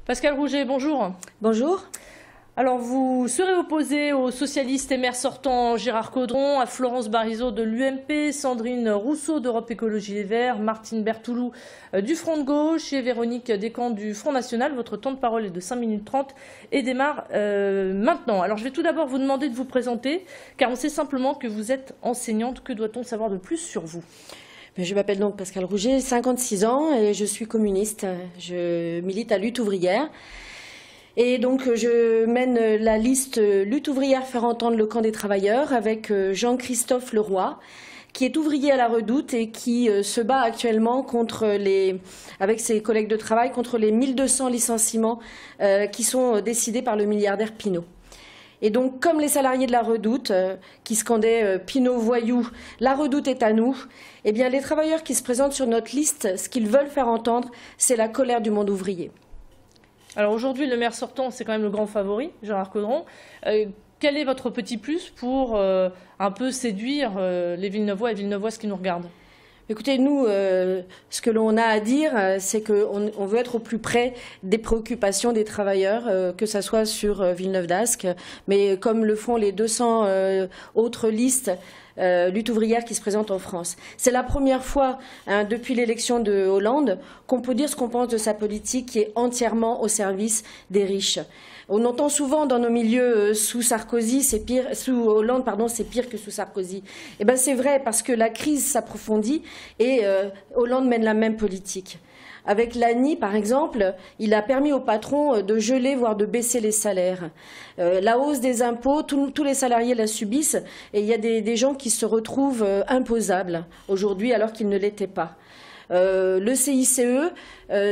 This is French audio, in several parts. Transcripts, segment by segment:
Pascal Rouget, bonjour. Bonjour. Alors, vous serez opposé aux socialistes et maires sortants Gérard Caudron, à Florence Barizot de l'UMP, Sandrine Rousseau d'Europe Écologie Les Verts, Martine Berthoulou du Front de Gauche et Véronique Descamps du Front National. Votre temps de parole est de 5 minutes 30 et démarre maintenant. Alors, je vais tout d'abord vous demander de vous présenter, car on sait simplement que vous êtes enseignante. Que doit-on savoir de plus sur vous ? Je m'appelle donc Pascal Rouget, 56 ans et je suis communiste. Je milite à Lutte ouvrière. Et donc je mène la liste Lutte ouvrière faire entendre le camp des travailleurs avec Jean-Christophe Leroy, qui est ouvrier à la Redoute et qui se bat actuellement avec ses collègues de travail contre les 1200 licenciements qui sont décidés par le milliardaire Pinault. Et donc, comme les salariés de la Redoute, qui scandaient Pinault voyou, la Redoute est à nous, eh bien, les travailleurs qui se présentent sur notre liste, ce qu'ils veulent faire entendre, c'est la colère du monde ouvrier. Alors aujourd'hui, le maire sortant, c'est quand même le grand favori, Gérard Caudron. Quel est votre petit plus pour un peu séduire les Villeneuvois et Villeneuvoises qui nous regardent ? Écoutez, nous, ce que l'on a à dire, c'est qu'on veut être au plus près des préoccupations des travailleurs, que ce soit sur Villeneuve-d'Ascq, mais comme le font les 200 autres listes lutte ouvrière qui se présentent en France. C'est la première fois, depuis l'élection de Hollande, qu'on peut dire ce qu'on pense de sa politique qui est entièrement au service des riches. On entend souvent dans nos milieux sous Sarkozy, sous Hollande, pardon, c'est pire que sous Sarkozy. Eh ben c'est vrai parce que la crise s'approfondit et Hollande mène la même politique. Avec l'ANI, par exemple, il a permis aux patrons de geler, voire de baisser les salaires. La hausse des impôts, tous les salariés la subissent et il y a des gens qui se retrouvent imposables aujourd'hui alors qu'ils ne l'étaient pas. Le CICE,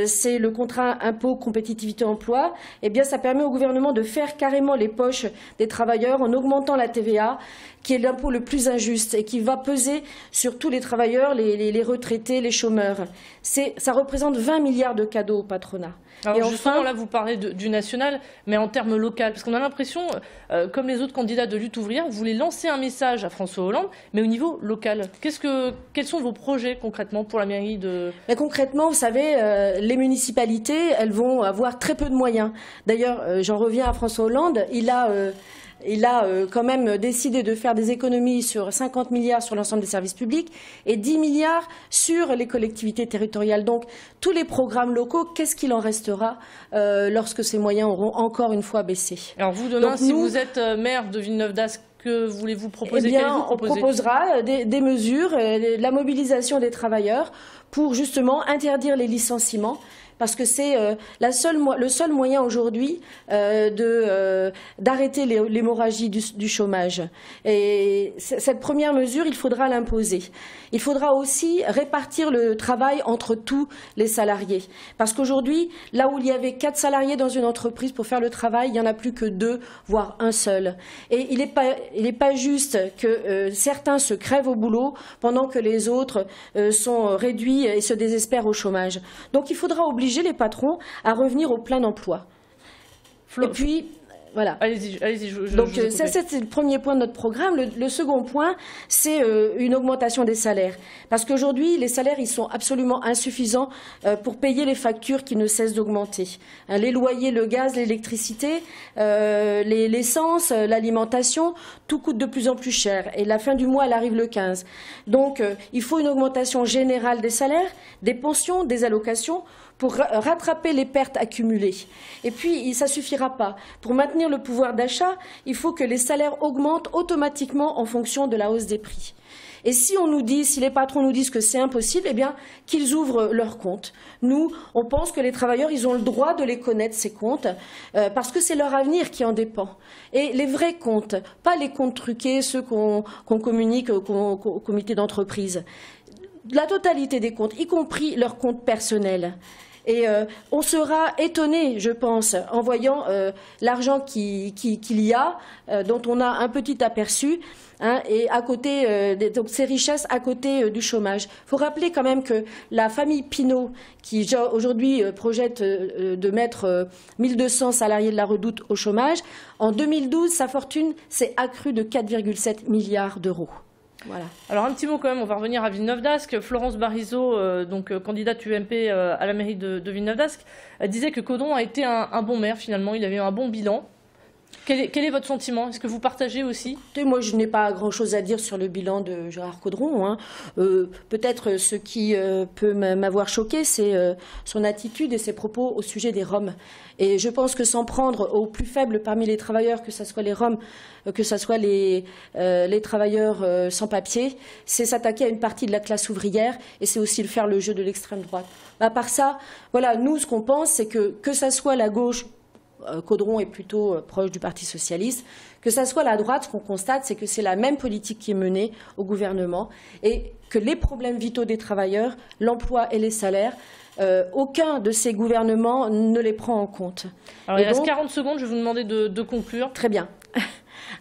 c'est le contrat impôt compétitivité emploi, eh bien ça permet au gouvernement de faire carrément les poches des travailleurs en augmentant la TVA, qui est l'impôt le plus injuste et qui va peser sur tous les travailleurs, les retraités, les chômeurs. Ça représente 20 milliards de cadeaux au patronat. Alors et justement, là, vous parlez du national, mais en termes locaux, parce qu'on a l'impression, comme les autres candidats de lutte ouvrière, vous voulez lancer un message à François Hollande, mais au niveau local. Quels sont vos projets concrètement pour la mairie de... Mais concrètement, vous savez, les municipalités, elles vont avoir très peu de moyens. D'ailleurs, j'en reviens à François Hollande, il a quand même décidé de faire des économies sur 50 milliards sur l'ensemble des services publics et 10 milliards sur les collectivités territoriales. Donc, tous les programmes locaux, qu'est-ce qu'il en restera lorsque ces moyens auront encore une fois baissé ? Alors vous, demain, si vous êtes maire de Villeneuve-d'Ascq, que voulez-vous proposer ? Eh bien, on proposera des mesures, la mobilisation des travailleurs pour justement interdire les licenciements. Parce que c'est le seul moyen aujourd'hui d'arrêter l'hémorragie du chômage. Et cette première mesure, il faudra l'imposer. Il faudra aussi répartir le travail entre tous les salariés. Parce qu'aujourd'hui, là où il y avait 4 salariés dans une entreprise pour faire le travail, il n'y en a plus que 2, voire un seul. Et il n'est pas juste que certains se crèvent au boulot pendant que les autres sont réduits et se désespèrent au chômage. Donc il faudra obliger les patrons à revenir au plein emploi. Et puis, voilà. Allez-y. Donc ça, c'est le premier point de notre programme. Le second point, c'est une augmentation des salaires. Parce qu'aujourd'hui, les salaires, ils sont absolument insuffisants pour payer les factures qui ne cessent d'augmenter. Les loyers, le gaz, l'électricité, l'essence, l'alimentation, tout coûte de plus en plus cher. Et la fin du mois, elle arrive le 15. Donc, il faut une augmentation générale des salaires, des pensions, des allocations, pour rattraper les pertes accumulées. Et puis, ça ne suffira pas. Pour maintenir le pouvoir d'achat, il faut que les salaires augmentent automatiquement en fonction de la hausse des prix. Et si les patrons nous disent que c'est impossible, eh bien, qu'ils ouvrent leurs comptes. Nous, on pense que les travailleurs, ils ont le droit de les connaître, ces comptes, parce que c'est leur avenir qui en dépend. Et les vrais comptes, pas les comptes truqués, ceux qu'on communique au comité d'entreprise. La totalité des comptes, y compris leurs comptes personnels. Et on sera étonné, je pense, en voyant l'argent qu'il y a, dont on a un petit aperçu, et à côté, donc ces richesses à côté du chômage. Il faut rappeler quand même que la famille Pinault, qui aujourd'hui projette de mettre 1200 salariés de la Redoute au chômage, en 2012, sa fortune s'est accrue de 4,7 milliards d'euros. Voilà. Alors un petit mot quand même, on va revenir à Villeneuve-d'Ascq. Florence Barizot, candidate UMP à la mairie de Villeneuve-d'Ascq, disait que Caudron a été un bon maire finalement, il avait eu un bon bilan. Quel est votre sentiment? Est-ce que vous partagez aussi? Moi, je n'ai pas grand-chose à dire sur le bilan de Gérard Caudron, hein. Peut-être ce qui peut m'avoir choqué, c'est son attitude et ses propos au sujet des Roms. Et je pense que s'en prendre aux plus faibles parmi les travailleurs, que ce soit les Roms, que ce soit les travailleurs sans papier, c'est s'attaquer à une partie de la classe ouvrière et c'est aussi faire le jeu de l'extrême droite. À part ça, voilà, nous, ce qu'on pense, c'est que ça soit la gauche, Caudron est plutôt proche du Parti socialiste, que ça soit la droite, ce qu'on constate, c'est que c'est la même politique qui est menée au gouvernement et que les problèmes vitaux des travailleurs, l'emploi et les salaires, aucun de ces gouvernements ne les prend en compte. Alors, il reste 40 secondes, je vais vous demander de conclure. Très bien.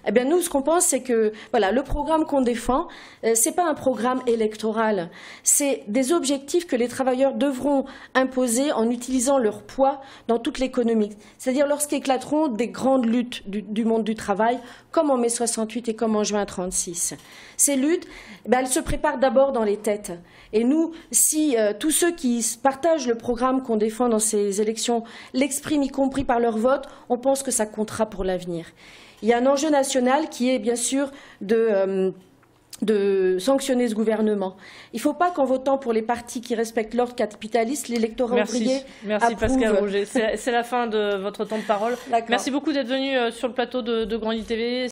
Eh bien, nous, ce qu'on pense, c'est que voilà, le programme qu'on défend, ce n'est pas un programme électoral. C'est des objectifs que les travailleurs devront imposer en utilisant leur poids dans toute l'économie. C'est-à-dire lorsqu'éclateront des grandes luttes du monde du travail, comme en mai 68 et comme en juin 36. Ces luttes, elles se préparent d'abord dans les têtes. Et nous, si tous ceux qui partagent le programme qu'on défend dans ces élections l'expriment, y compris par leur vote, on pense que ça comptera pour l'avenir. Il y a un enjeu national qui est bien sûr de sanctionner ce gouvernement. Il ne faut pas qu'en votant pour les partis qui respectent l'ordre capitaliste, l'électorat ouvrier Merci Pascale Roger. C'est la fin de votre temps de parole. Merci beaucoup d'être venu sur le plateau de Grand Lille TV.